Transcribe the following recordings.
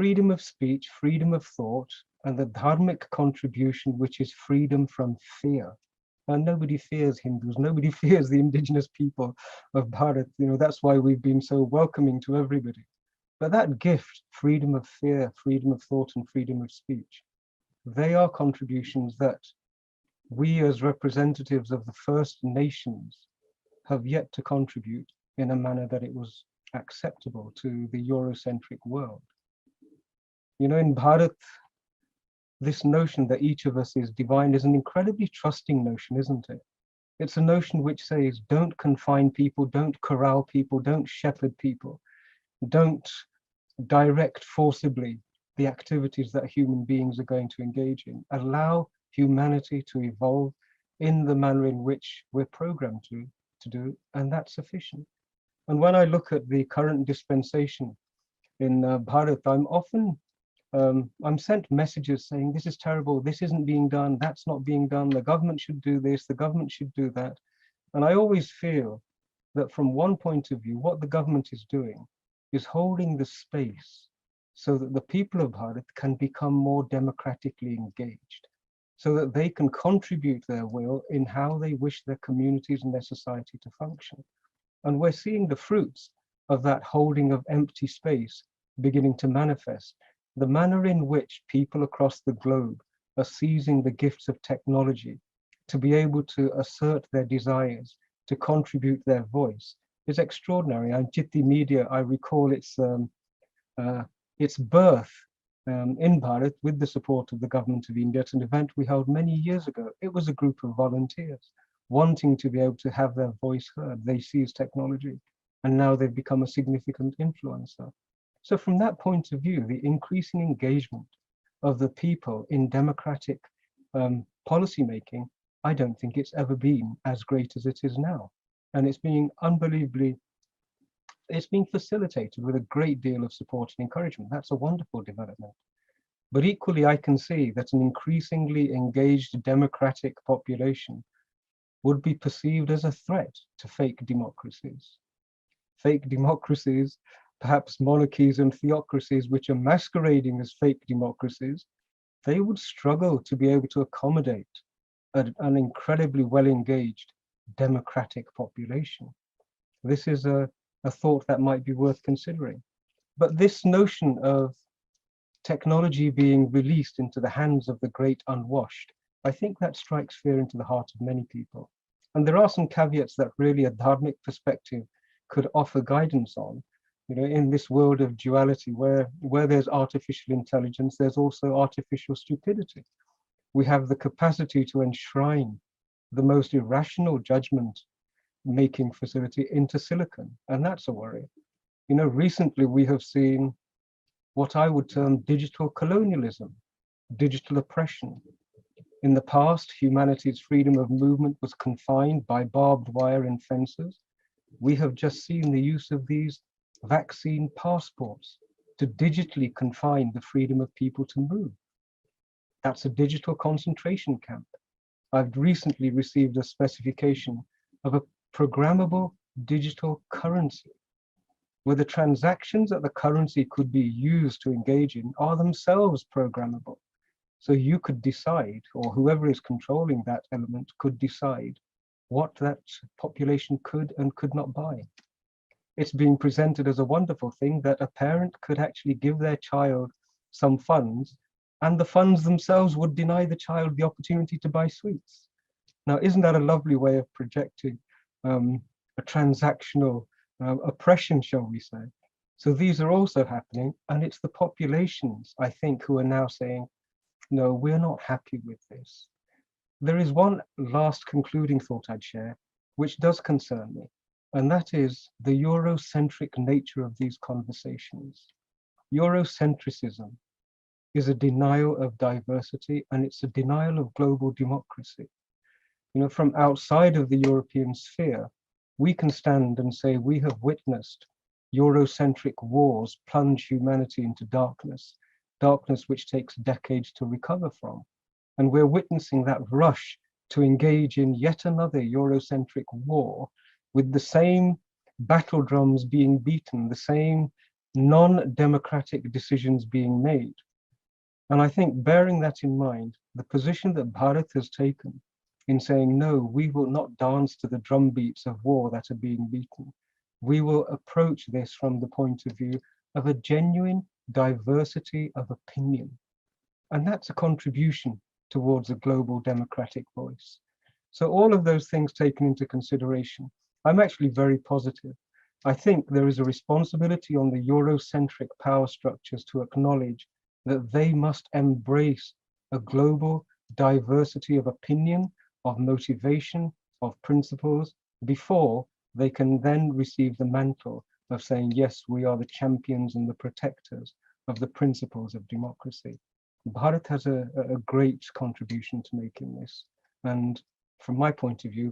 freedom of speech, freedom of thought, and the dharmic contribution, which is freedom from fear. And nobody fears Hindus, nobody fears the indigenous people of Bharat. That's why we've been so welcoming to everybody. But that gift, freedom of fear, freedom of thought, and freedom of speech, they are contributions that we as representatives of the First Nations have yet to contribute in a manner that it was acceptable to the Eurocentric world. In Bharat, this notion that each of us is divine is an incredibly trusting notion, isn't it? It's a notion which says, don't confine people, don't corral people, don't shepherd people, don't direct forcibly the activities that human beings are going to engage in. Allow humanity to evolve in the manner in which we're programmed to do, and that's sufficient. And when I look at the current dispensation in Bharat, I'm sent messages saying, this is terrible, this isn't being done, that's not being done, the government should do this, the government should do that. And I always feel that from one point of view, what the government is doing is holding the space so that the people of Bharat can become more democratically engaged, so that they can contribute their will in how they wish their communities and their society to function. And we're seeing the fruits of that holding of empty space beginning to manifest. The manner in which people across the globe are seizing the gifts of technology to be able to assert their desires, to contribute their voice, is extraordinary. And Chitti Media, I recall its birth in Bharat with the support of the government of India. It's an event we held many years ago. It was a group of volunteers wanting to be able to have their voice heard. They seized technology, and now they've become a significant influencer. So from that point of view, the increasing engagement of the people in democratic policy making, I don't think it's ever been as great as it is now. And it's being it's being facilitated with a great deal of support and encouragement. That's a wonderful development. But equally, I can see that an increasingly engaged democratic population would be perceived as a threat to fake democracies. Fake democracies, perhaps monarchies and theocracies, which are masquerading as fake democracies, they would struggle to be able to accommodate an incredibly well-engaged democratic population. This is a thought that might be worth considering. But this notion of technology being released into the hands of the great unwashed, I think that strikes fear into the heart of many people. And there are some caveats that really a dharmic perspective could offer guidance on. In this world of duality, where there's artificial intelligence, there's also artificial stupidity. We have the capacity to enshrine the most irrational judgment making facility into silicon, and that's a worry. Recently we have seen what I would term digital colonialism, digital oppression. In the past, humanity's freedom of movement was confined by barbed wire and fences. We have just seen the use of these vaccine passports to digitally confine the freedom of people to move. That's a digital concentration camp. I've recently received a specification of a programmable digital currency, where the transactions that the currency could be used to engage in are themselves programmable. So you could decide, or whoever is controlling that element could decide what that population could and could not buy. It's being presented as a wonderful thing that a parent could actually give their child some funds, and the funds themselves would deny the child the opportunity to buy sweets. Now, isn't that a lovely way of projecting a transactional oppression, shall we say? So these are also happening, and it's the populations, I think, who are now saying, no, we're not happy with this. There is one last concluding thought I'd share, which does concern me, and that is the Eurocentric nature of these conversations. Eurocentrism is a denial of diversity, and it's a denial of global democracy. From outside of the European sphere, we can stand and say we have witnessed Eurocentric wars plunge humanity into darkness which takes decades to recover from. And we're witnessing that rush to engage in yet another Eurocentric war with the same battle drums being beaten, the same non-democratic decisions being made. And I think bearing that in mind, the position that Bharat has taken in saying, no, we will not dance to the drum beats of war that are being beaten. We will approach this from the point of view of a genuine diversity of opinion. And that's a contribution towards a global democratic voice. So all of those things taken into consideration, I'm actually very positive. I think there is a responsibility on the Eurocentric power structures to acknowledge that they must embrace a global diversity of opinion, of motivation, of principles, before they can then receive the mantle of saying, yes, we are the champions and the protectors of the principles of democracy. Bharat has a great contribution to make in this. And from my point of view,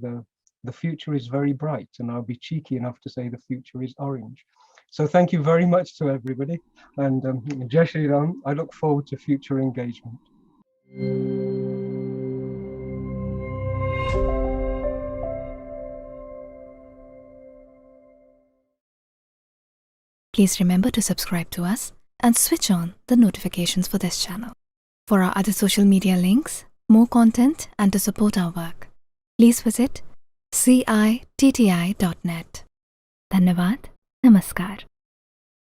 the future is very bright, and I'll be cheeky enough to say the future is orange. So thank you very much to everybody. And Jai Shri Ram, I look forward to future engagement. Please remember to subscribe to us and switch on the notifications for this channel. For our other social media links, more content, and to support our work, please visit citti.net. Dhanyavad. Namaskar.